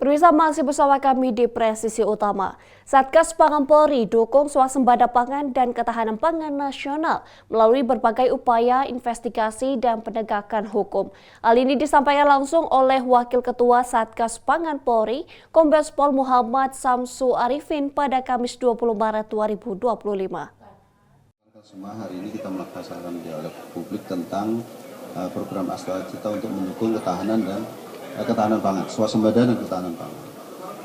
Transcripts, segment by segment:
Pemirsa masih bersama kami di Presisi Utama. Satgas Pangan Polri dukung swasembada pangan dan ketahanan pangan nasional melalui berbagai upaya investigasi dan penegakan hukum. Hal ini disampaikan langsung oleh Wakil Ketua Satgas Pangan Polri, Kombes Pol Muhammad Samsu Arifin pada Kamis 20 Maret 2025. Semua hari ini kita melaksanakan dialog publik tentang program Astra Cita untuk mendukung ketahanan pangan, swasembada dan ketahanan pangan.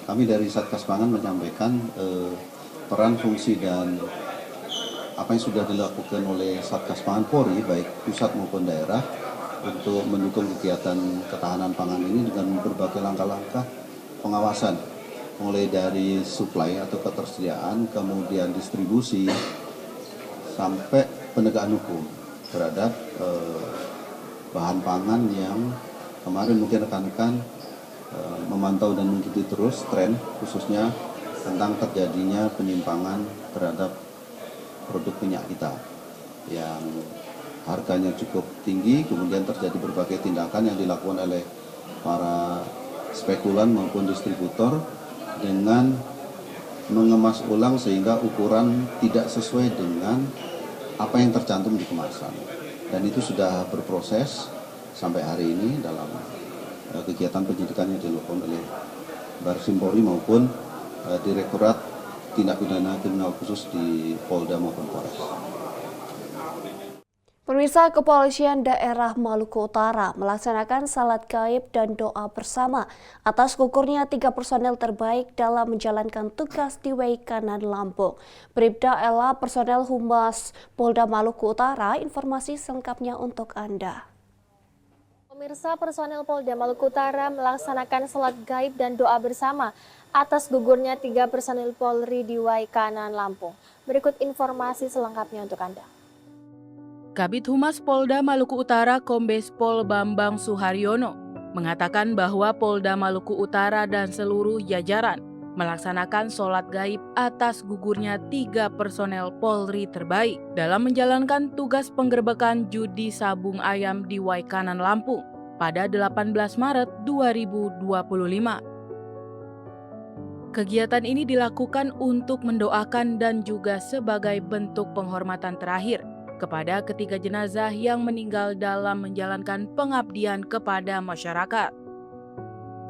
Kami dari Satgas Pangan menyampaikan peran, fungsi dan apa yang sudah dilakukan oleh Satgas Pangan Polri baik pusat maupun daerah untuk mendukung kegiatan ketahanan pangan ini dengan berbagai langkah-langkah pengawasan, mulai dari suplai atau ketersediaan, kemudian distribusi sampai penegakan hukum terhadap bahan pangan yang kemarin mungkin rekan-rekan memantau dan mengikuti terus tren khususnya tentang terjadinya penyimpangan terhadap produk minyak kita yang harganya cukup tinggi, kemudian terjadi berbagai tindakan yang dilakukan oleh para spekulan maupun distributor dengan mengemas ulang sehingga ukuran tidak sesuai dengan apa yang tercantum di kemasan, dan itu sudah berproses sampai hari ini dalam kegiatan penyidikan yang dilakukan oleh Bareskrim Polri maupun Direktorat Tindak Pidana Kriminal Khusus di Polda maupun Polres. Pemirsa, Kepolisian Daerah Maluku Utara melaksanakan salat gaib dan doa bersama atas gugurnya 3 personel terbaik dalam menjalankan tugas di Waikanan, Lampung. Bribda Ella, personel Humas Polda Maluku Utara, informasi selengkapnya untuk Anda. Pemirsa, personel Polda Maluku Utara melaksanakan salat gaib dan doa bersama atas gugurnya 3 personel Polri di Waikanan, Lampung. Berikut informasi selengkapnya untuk Anda. Kabid Humas Polda Maluku Utara Kombes Pol Bambang Suharyono mengatakan bahwa Polda Maluku Utara dan seluruh jajaran melaksanakan sholat gaib atas gugurnya 3 personel Polri terbaik dalam menjalankan tugas penggerbekan judi sabung ayam di Waikanan, Lampung pada 18 Maret 2025. Kegiatan ini dilakukan untuk mendoakan dan juga sebagai bentuk penghormatan terakhir kepada ketiga jenazah yang meninggal dalam menjalankan pengabdian kepada masyarakat.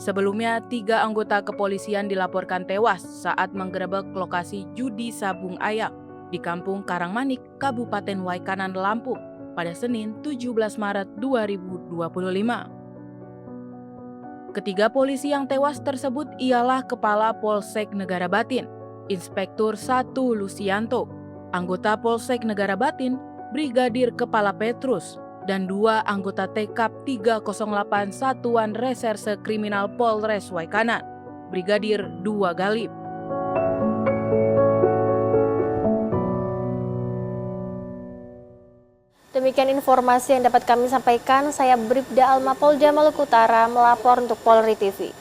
Sebelumnya, 3 anggota kepolisian dilaporkan tewas saat menggerebek lokasi judi sabung ayam di Kampung Karangmanik, Kabupaten Waikanan, Lampung pada Senin 17 Maret 2025. Ketiga polisi yang tewas tersebut ialah Kepala Polsek Negara Batin, Inspektur 1 Lucianto, anggota Polsek Negara Batin, Brigadir Kepala Petrus, dan 2 anggota Tekap 308 Satuan Reserse Kriminal Polres Waikanan, Brigadir 2 Galib. Demikian informasi yang dapat kami sampaikan. Saya Bribda Alma Polda Maluku Utara melapor untuk Polri TV.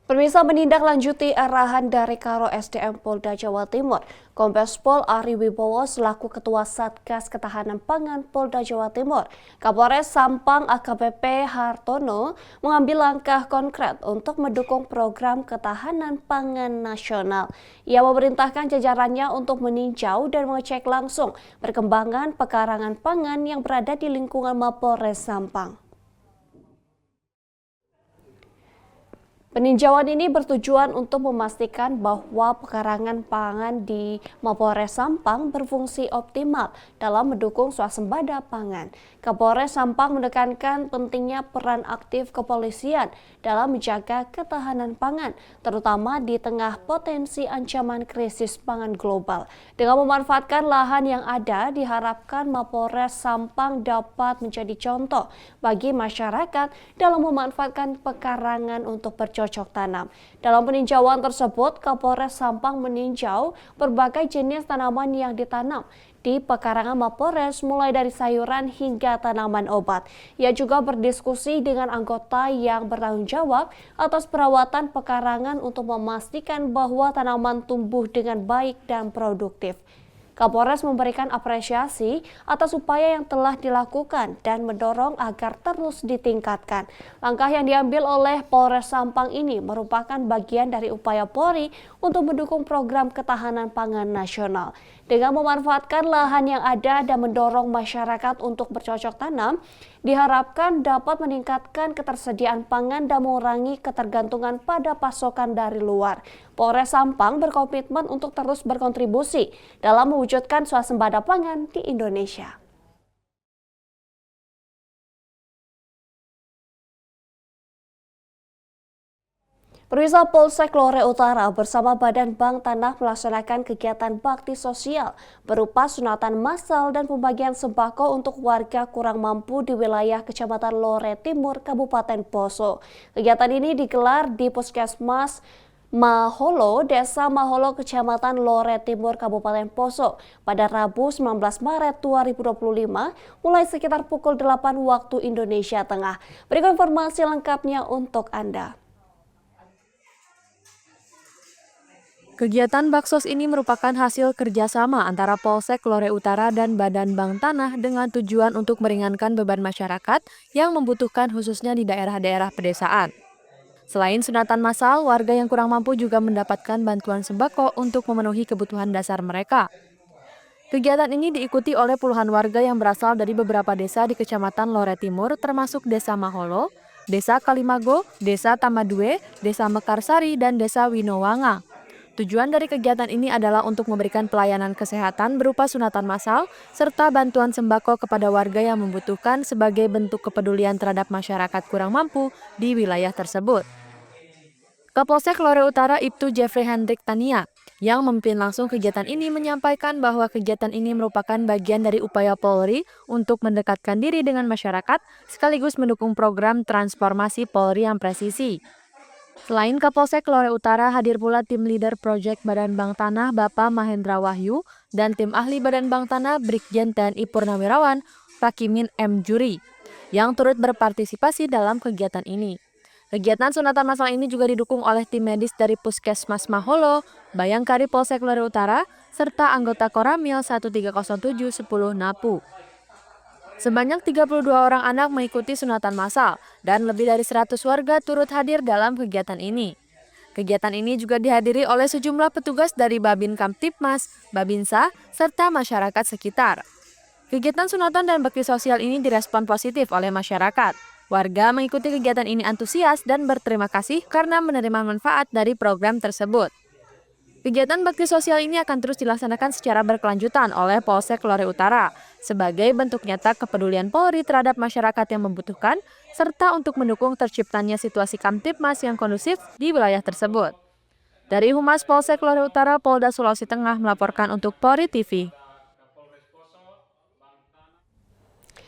Pemirsa, menindaklanjuti arahan dari Karo SDM Polda Jawa Timur, Kombes Pol Ari Wibowo selaku Ketua Satgas Ketahanan Pangan Polda Jawa Timur, Kapolres Sampang AKBP Hartono mengambil langkah konkret untuk mendukung program ketahanan pangan nasional. Ia memerintahkan jajarannya untuk meninjau dan mengecek langsung perkembangan pekarangan pangan yang berada di lingkungan Mapolres Sampang. Peninjauan ini bertujuan untuk memastikan bahwa pekarangan pangan di Mapolres Sampang berfungsi optimal dalam mendukung swasembada pangan. Kapolres Sampang menekankan pentingnya peran aktif kepolisian dalam menjaga ketahanan pangan, terutama di tengah potensi ancaman krisis pangan global. Dengan memanfaatkan lahan yang ada, diharapkan Mapolres Sampang dapat menjadi contoh bagi masyarakat dalam memanfaatkan pekarangan untuk bercocok tanam. Dalam peninjauan tersebut, Kapolres Sampang meninjau berbagai jenis tanaman yang ditanam di pekarangan Mapolres, mulai dari sayuran hingga tanaman obat. Ia juga berdiskusi dengan anggota yang bertanggung jawab atas perawatan pekarangan untuk memastikan bahwa tanaman tumbuh dengan baik dan produktif. Kapolres memberikan apresiasi atas upaya yang telah dilakukan dan mendorong agar terus ditingkatkan. Langkah yang diambil oleh Polres Sampang ini merupakan bagian dari upaya Polri untuk mendukung program ketahanan pangan nasional. Dengan memanfaatkan lahan yang ada dan mendorong masyarakat untuk bercocok tanam, diharapkan dapat meningkatkan ketersediaan pangan dan mengurangi ketergantungan pada pasokan dari luar. Polres Sampang berkomitmen untuk terus berkontribusi dalam mewujudkan swasembada pangan di Indonesia. Pemirsa, Polsek Lore Utara bersama Badan Bank Tanah melaksanakan kegiatan bakti sosial berupa sunatan massal dan pembagian sembako untuk warga kurang mampu di wilayah Kecamatan Lore Timur, Kabupaten Poso. Kegiatan ini digelar di Puskesmas Maholo, Desa Maholo, Kecamatan Lore Timur, Kabupaten Poso pada Rabu 19 Maret 2025 mulai sekitar pukul 8 waktu Indonesia Tengah. Berikut informasi lengkapnya untuk Anda. Kegiatan Baksos ini merupakan hasil kerjasama antara Polsek Lore Utara dan Badan Bank Tanah dengan tujuan untuk meringankan beban masyarakat yang membutuhkan khususnya di daerah-daerah pedesaan. Selain sunatan massal, warga yang kurang mampu juga mendapatkan bantuan sembako untuk memenuhi kebutuhan dasar mereka. Kegiatan ini diikuti oleh puluhan warga yang berasal dari beberapa desa di Kecamatan Lore Timur termasuk Desa Maholo, Desa Kalimago, Desa Tamadue, Desa Mekarsari, dan Desa Winowanga. Tujuan dari kegiatan ini adalah untuk memberikan pelayanan kesehatan berupa sunatan massal serta bantuan sembako kepada warga yang membutuhkan sebagai bentuk kepedulian terhadap masyarakat kurang mampu di wilayah tersebut. Kapolsek Lore Utara Ibtu Jeffrey Hendrik Tania yang memimpin langsung kegiatan ini menyampaikan bahwa kegiatan ini merupakan bagian dari upaya Polri untuk mendekatkan diri dengan masyarakat sekaligus mendukung program transformasi Polri yang presisi. Selain Kapolsek Lore Utara, hadir pula tim leader Project Badan Bank Tanah Bapak Mahendra Wahyu dan tim ahli Badan Bank Tanah Brigjen TNI Purnawirawan Rakimin M. Juri yang turut berpartisipasi dalam kegiatan ini. Kegiatan sunatan massal ini juga didukung oleh tim medis dari Puskesmas Maholo, Bayangkari Polsek Lore Utara, serta anggota Koramil 1307 10 Napu. Sebanyak 32 orang anak mengikuti sunatan massal dan lebih dari 100 warga turut hadir dalam kegiatan ini. Kegiatan ini juga dihadiri oleh sejumlah petugas dari Babin Kamtipmas, Babinsa, serta masyarakat sekitar. Kegiatan sunatan dan bakti sosial ini direspon positif oleh masyarakat. Warga mengikuti kegiatan ini antusias dan berterima kasih karena menerima manfaat dari program tersebut. Kegiatan bakti sosial ini akan terus dilaksanakan secara berkelanjutan oleh Polsek Lore Utara sebagai bentuk nyata kepedulian Polri terhadap masyarakat yang membutuhkan serta untuk mendukung terciptanya situasi Kamtipmas yang kondusif di wilayah tersebut. Dari Humas Polsek Lore Utara, Polda Sulawesi Tengah melaporkan untuk Polri TV.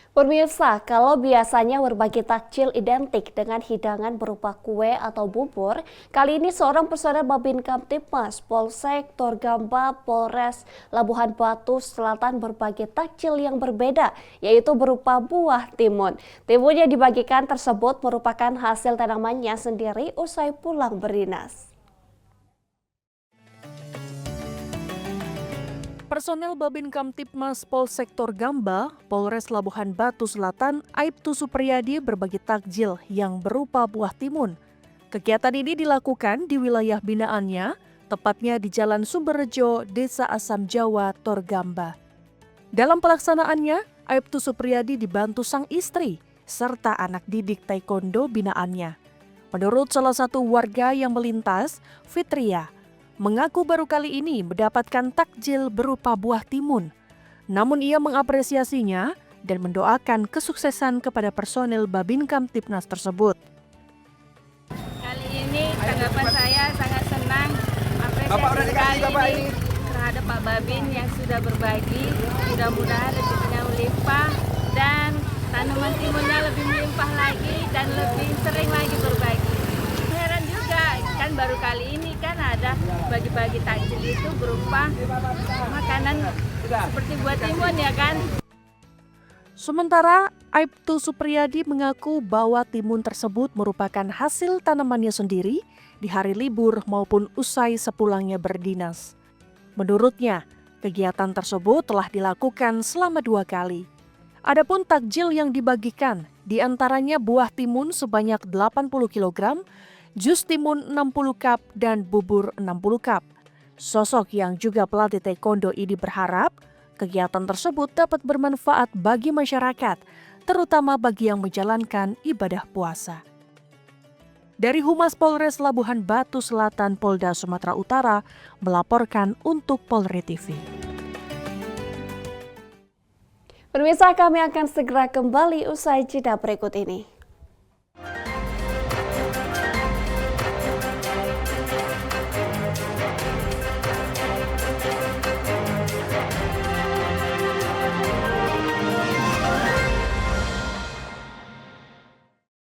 Pemirsa, kalau biasanya berbagi takjil identik dengan hidangan berupa kue atau bubur, kali ini seorang personel Babin Kamtipmas, Polsek Torgamba, Polres Labuhan Batu Selatan berbagi takjil yang berbeda, yaitu berupa buah timun. Timun yang dibagikan tersebut merupakan hasil tanamannya sendiri usai pulang berdinas. Personel Babin Kamtipmas Polsek Torgamba, Polres Labuhan Batu Selatan, Aibtu Supriyadi berbagi takjil yang berupa buah timun. Kegiatan ini dilakukan di wilayah binaannya, tepatnya di Jalan Sumberrejo, Desa Asam Jawa, Torgamba. Dalam pelaksanaannya, Aibtu Supriyadi dibantu sang istri, serta anak didik taekwondo binaannya. Menurut salah satu warga yang melintas, Fitria, mengaku baru kali ini mendapatkan takjil berupa buah timun. Namun ia mengapresiasinya dan mendoakan kesuksesan kepada personel Babin Kamtipmas tersebut. Kali ini tanggapan saya sangat senang, apresiasi sekali ini terhadap Pak Babin yang sudah berbagi. Mudah-mudahan rezekinya melimpah dan tanaman timunnya lebih melimpah lagi dan lebih sering lagi berbagi. Heran juga, kan baru kali ini kan ada bagi-bagi takjil itu berupa makanan seperti buah timun ya kan. Sementara Aibtu Supriyadi mengaku bahwa timun tersebut merupakan hasil tanamannya sendiri di hari libur maupun usai sepulangnya berdinas. Menurutnya, Kegiatan tersebut telah dilakukan selama 2 kali. Adapun takjil yang dibagikan, diantaranya buah timun sebanyak 80 kg, jus timun 60 cup, dan bubur 60 cup. Sosok yang juga pelatih taekwondo ini berharap kegiatan tersebut dapat bermanfaat bagi masyarakat, terutama bagi yang menjalankan ibadah puasa. Dari Humas Polres Labuhan Batu Selatan Polda Sumatera Utara melaporkan untuk Polri TV. Pemirsa, kami akan segera kembali usai jeda berikut ini.